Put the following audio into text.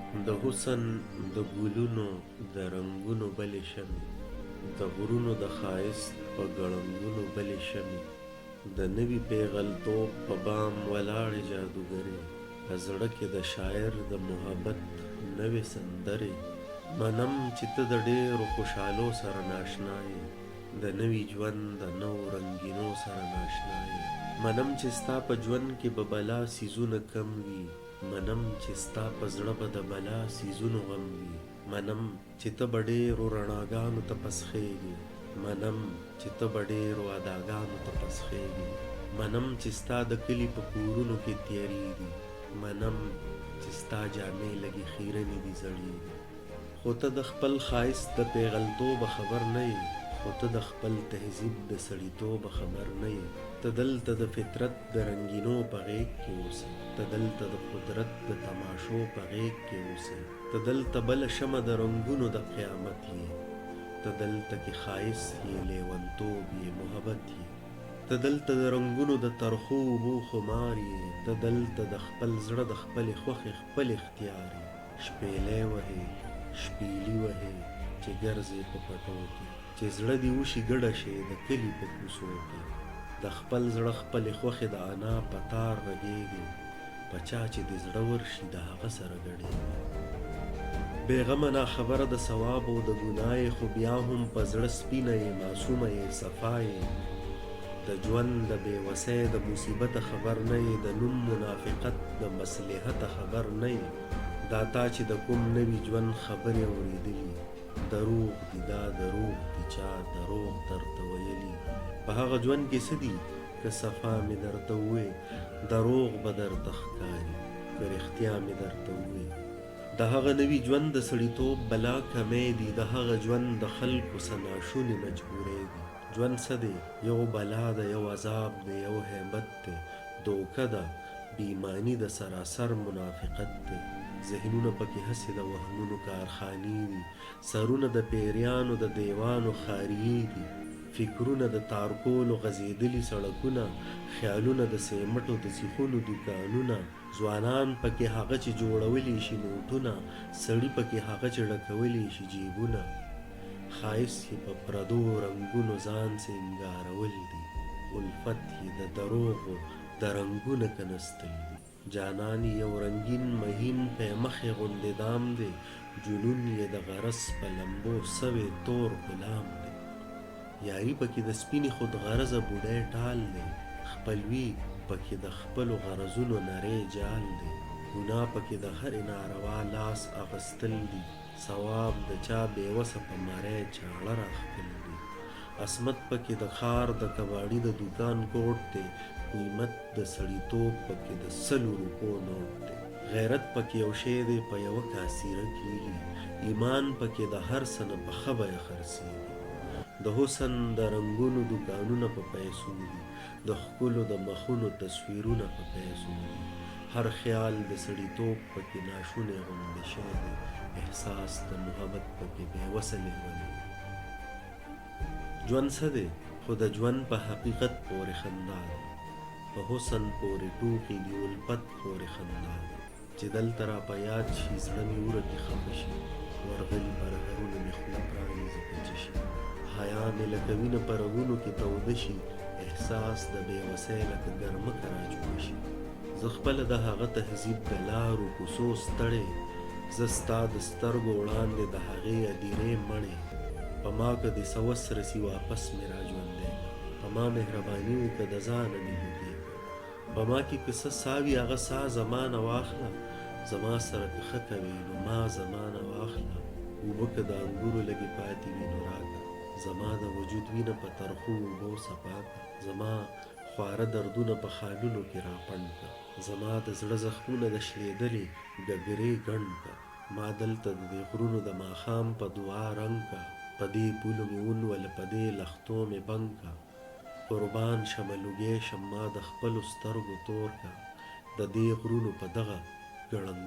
د حسن د ګلونو د رنګونو بلې شمې، د غرونو د ښایست په ګړنګونو بلې شمې، د نوي پیغلتوب په بام ولاړې جادوګرې، په زړه کې د شاعر د محبت نوې سندرې. منم چې ته د ډېرو خوشحالو سره ناشنا یې، د نوي ژوند د نوو رنګینو سره ناشنا یې. منم چې ستا په ژوند کې به بلا سیزونه کم وي، منم چې ستا په زړه به د بلا سیزونو غم وي. منم چې ته به ډېرو رڼاګانو ته پسخېږې، منم چې ته به ډېرو اداګانو ته پسخېږې. منم چې ستا د کلي په کورونو کې تیریږي، منم چې ستا جامې لږې خیرنې دي زړیږي. خو ته د خپل ښایست د پیغلتوبه خبر نه یې، خو ته د خپل تهذیب د سړیتوبه خبر نه یې. ته دلته د فطرت د رنګینو په غېږ کې اوسې، ته دلته د قدرت د تماشو په غېږ کې اوسې. ته دلته بله شمه د رنګونو د قیامت یې، ته دلته کې ښایست یې، لیونتوب یې، محبت یې. ته دلته د رنګونو د ترخو اوبو خمار یې، ته دلته د خپل زړه د خپلې خوښې خپل اختیار یې. شپېلۍ وهې شپیلي وهې چې ګرځې په پټو کې، چې زړه دې وشي ګډه شي د کلي په کوڅو کې. د خپل زړه خپلې خوښې د انا په تار غږېږي، په چا چې دې زړه ورشي د هغه سره ګډېږي. بېغمه ناخبره د ثواب او د ګناه یې، خو بیا هم په زړه سپینه یې، معصومه یې، صفا یې. د ژوند د بېوسۍ د مصیبته خبر نه یې، د نوم منافقت د مصلحته خبر نه یې. دا تا چې د کوم نوي ژوند خبرې اورېدلي، دروغ دي دا دروغ دي چا دروغ درته ویلي. په هغه ژوند کې څه دي که صفا مې درته ووایې، دروغ به درته ښکاري که رښتیا مې درته ووایې. د هغه نوي ژوند د سړیتوب بلا کمی دي، د هغه ژوند د خلکو څه ناشونې مجبورۍ دي. ژوند څه دی؟ یو بلا ده، یو عذاب دی، یو هیبت دی، دوکه ده، بېایماني د سراسر منافقت دی. ذهنونه پکې هسې د وهمونو کارخانې دي، سرونه د پیریانو د دیوانو خاریې دي، فکرونه د تارکولو غځېدلي سړکونه، خیالونه د سیمټو د سیخونو دوکانونه. ځوانان پکې هغه چې جوړولی شي نوټونه، سړي پکې هغه چې ډکولی شي جیبونه. ښایست یې په پردو رنګونو ځان سینګارول دي، الفت یې د دروغو د رنګونه کنستل دي. جانان یو رنګین مهین پیمخې غوندې دام دی، جنون یې د غرض په لمبو سوی تور غلام دی. یاري پکې د سپینې خود غرضه بوډۍ ټال دی، خپلوي پکې د خپلو غرضونو نری جال دی. ګناه پکې د هرې ناروا لاس اغستل دي، ثواب د چا بېوسه په مرۍ چاړه راخپل دي. عصمت پکې د ښار د کباړي د دوکان کوټ دی، قیمت د سړیتوب پکې د 100 روپو نوټ دی. غیرت پکې یو شی دی په یوه کاسیره کېږي، ایمان پکې د هر څه نه په ښه بیه خرڅېږي. د حسن د رنګونو دوکانونه په پیسو دي، د ښکلو د مخونو تصویرونه په پیسو دي. هر خیال د سړیتوب پکې ناشونی غوندې شی دی، احساس د محبت پکې بېوسه لیونی دی. ژوند څه دی؟ خو د ژوند په حقیقت پورې خندا ده، په حسن پورې ټوکې دي، الفت پورې خندا ده. چې دلته را په یاد شي زړه مې ورکې خفه شي، ورغلي پرهرونه مې خوب پرانیزي که څه شي. حیا مې لکه وینه په رګونو کې توده شي، احساس د بېوسۍ لکه ګرمکه راجوړه شي. زه خپله د هغه تهذیب د لارو کوڅو ستړی، زه ستا د سترګو وړاندې د هغې هدیرې مړی. په ما که دې څه وس رسي واپس مې را ژوندی کړه، په ما مهرباني وکړه د ځانه مې نږدې کړه. په ما کې که څه ساه وي هغه ساه زما نه واخله، زما سره که ښه کوې نو ما زما نه واخله. اوبه که د انګورو لږې پاتې وي نو راکړه، زما د وجود وینه په ترخو اوبو صفا کړه. زما خواره دردونه په خالونو کې راپنډ کړه، زما د زړه زخمونه د شلېدلې ګګرې ګنډ کړه. ما دلته د دې غرونو د ماښام په دعا رنګ کړه، په دې پولو مې ونیوله، په دې لښتو مې بنګ کړه. قربان شمه لوګی شم ما د خپلو سترګو تور کړه، د دې غرونو په دغه ګړنګ